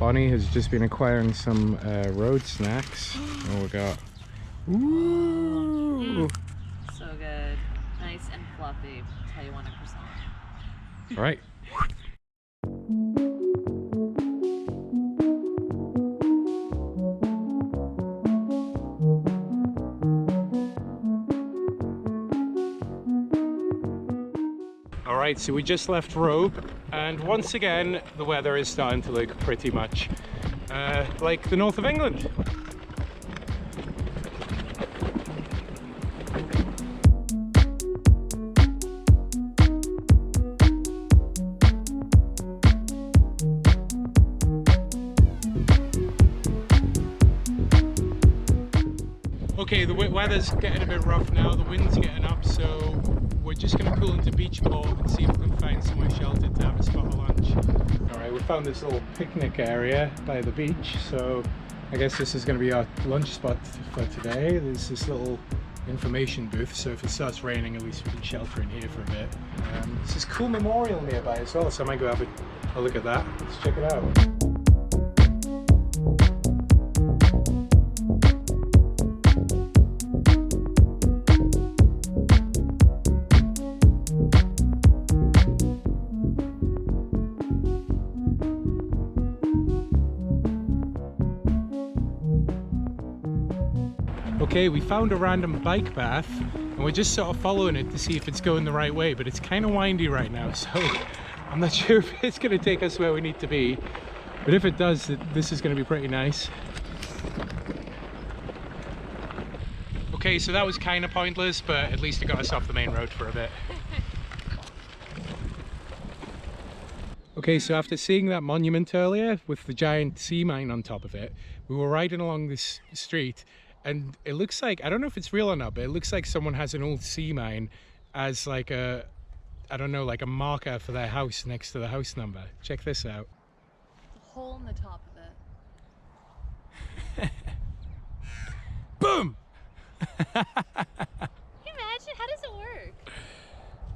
Bonnie has just been acquiring some road snacks. Oh, we got... Ooh! So good. Nice and fluffy. Tell you want a croissant. All right. Alright, so we just left Robe, and once again the weather is starting to look pretty much like the north of England. Okay, the weather's getting a bit rough now, the wind's getting up, so we're just going to pull into Beachport and see if we can find somewhere sheltered to have a spot of lunch. Alright, we found this little picnic area by the beach, so I guess this is going to be our lunch spot for today. There's this little information booth, so if it starts raining at least we can shelter in here for a bit. There's this cool memorial nearby as well, so I might go have a look at that. Let's check it out. Okay, we found a random bike path and we're just sort of following it to see if it's going the right way, but it's kind of windy right now, so I'm not sure if it's going to take us where we need to be, but if it does, this is going to be pretty nice. Okay, so that was kind of pointless, but at least it got us off the main road for a bit. Okay, so after seeing that monument earlier with the giant sea mine on top of it, we were riding along this street. And it looks like, I don't know if it's real or not, but it looks like someone has an old sea mine as like a, I don't know, like a marker for their house next to the house number. Check this out. A hole in the top of it. Boom! Can you imagine? How does it work?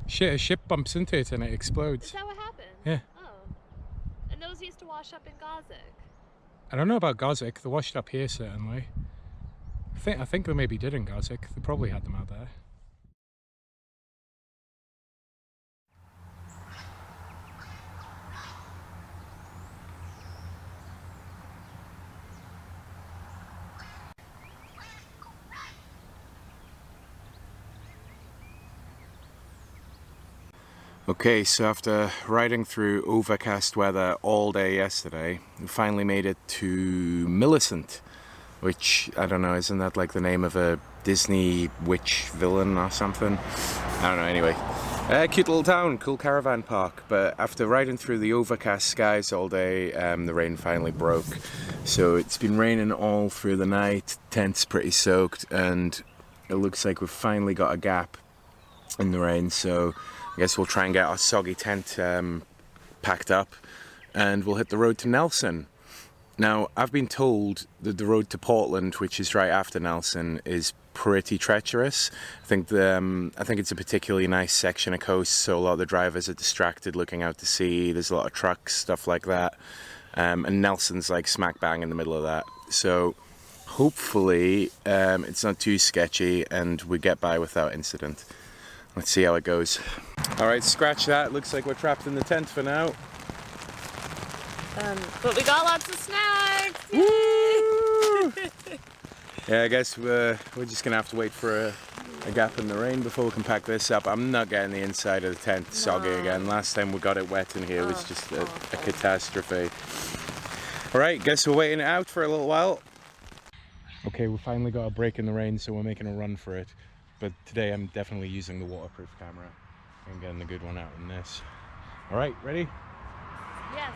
Shit, a ship bumps into it and it explodes. Is that what happened? Yeah. Oh. And those used to wash up in Gazik. I don't know about Gazik, they washed up here certainly. I think they maybe did in Gazik, they probably had them out there. Okay, so after riding through overcast weather all day yesterday, we finally made it to Millicent. Which, I don't know, isn't that like the name of a Disney witch villain or something? I don't know, anyway. Cute little town, cool caravan park, but after riding through the overcast skies all day, the rain finally broke. So it's been raining all through the night, tent's pretty soaked, and it looks like we've finally got a gap in the rain, so I guess we'll try and get our soggy tent packed up, and we'll hit the road to Nelson. Now, I've been told that the road to Portland, which is right after Nelson, is pretty treacherous. I think it's a particularly nice section of coast, so a lot of the drivers are distracted looking out to sea. There's a lot of trucks, stuff like that. And Nelson's like smack bang in the middle of that. So hopefully it's not too sketchy and we get by without incident. Let's see how it goes. All right, scratch that. Looks like we're trapped in the tent for now. But we got lots of snacks! Woo! Yeah, I guess we're just gonna have to wait for a gap in the rain before we can pack this up. I'm not getting the inside of the tent soggy again. Last time we got it wet in here, it was just a catastrophe. Alright, guess we're waiting it out for a little while. Okay, we finally got a break in the rain, so we're making a run for it. But today I'm definitely using the waterproof camera and getting a good one out in this. Alright, ready? Yes.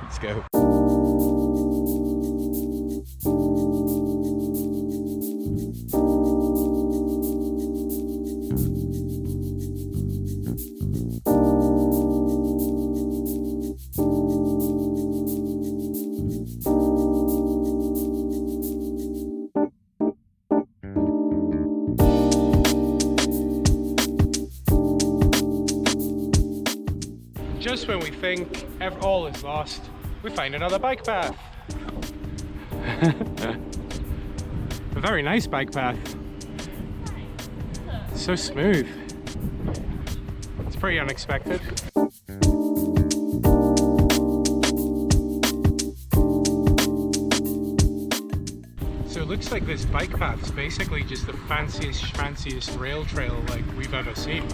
Let's go. Just when we think all is lost, we find another bike path. A very nice bike path. So smooth. It's pretty unexpected. So it looks like this bike path is basically just the fanciest rail trail like we've ever seen.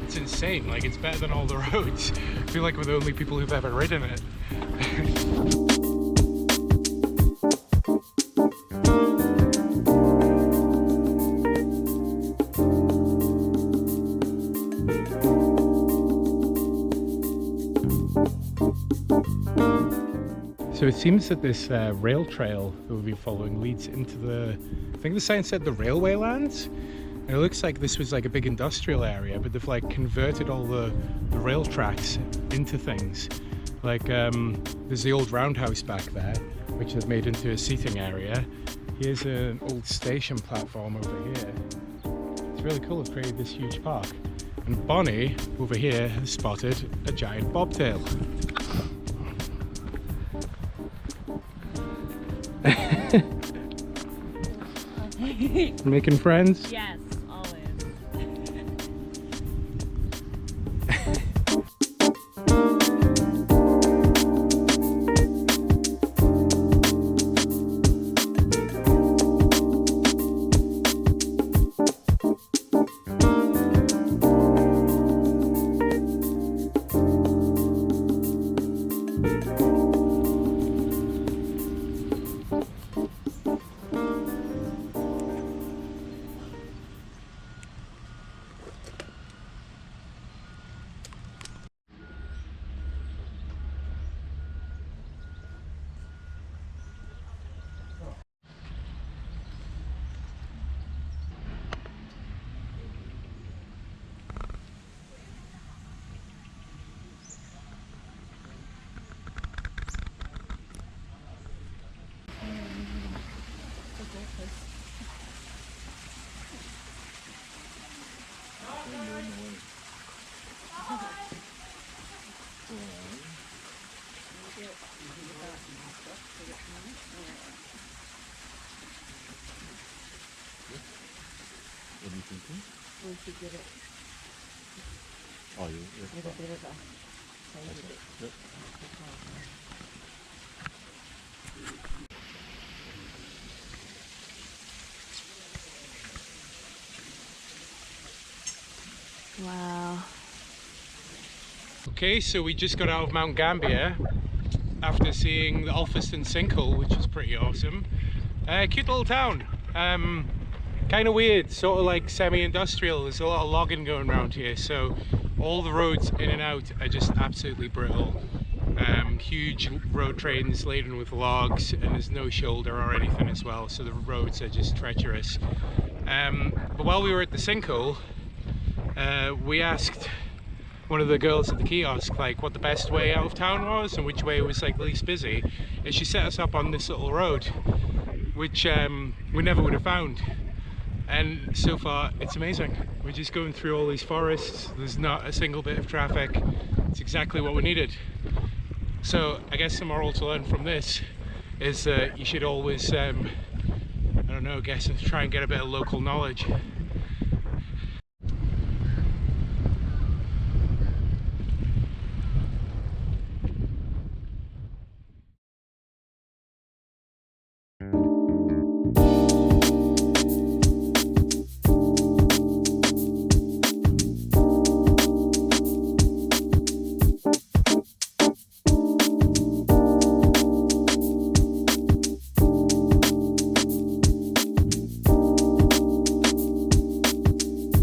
It's insane, like it's better than all the roads. I feel like we're the only people who've ever ridden it. So it seems that this rail trail that we'll be following leads into the, I think the sign said the railway lands. And it looks like this was like a big industrial area, but they've like converted all the rail tracks into things. Like there's the old roundhouse back there, which they've made into a seating area. Here's an old station platform over here. It's really cool, they've created this huge park. And Bonnie over here has spotted a giant bobtail. Making friends? Yes, always. What are you thinking? We should get it Oh, you. with a bit of a save it. Yep. Wow. Okay, so we just got out of Mount Gambier after seeing the Alphaston Sinkhole, which is pretty awesome. Cute little town. Kind of weird, sort of like semi-industrial. There's a lot of logging going around here, so all the roads in and out are just absolutely brittle. Huge road trains laden with logs, and there's no shoulder or anything as well, so the roads are just treacherous. But while we were at the sinkhole, we asked one of the girls at the kiosk like what the best way out of town was and which way was like least busy, and she set us up on this little road which we never would have found. And so far it's amazing. We're just going through all these forests, there's not a single bit of traffic. It's exactly what we needed. So I guess the moral to learn from this is that you should always I don't know, try and get a bit of local knowledge.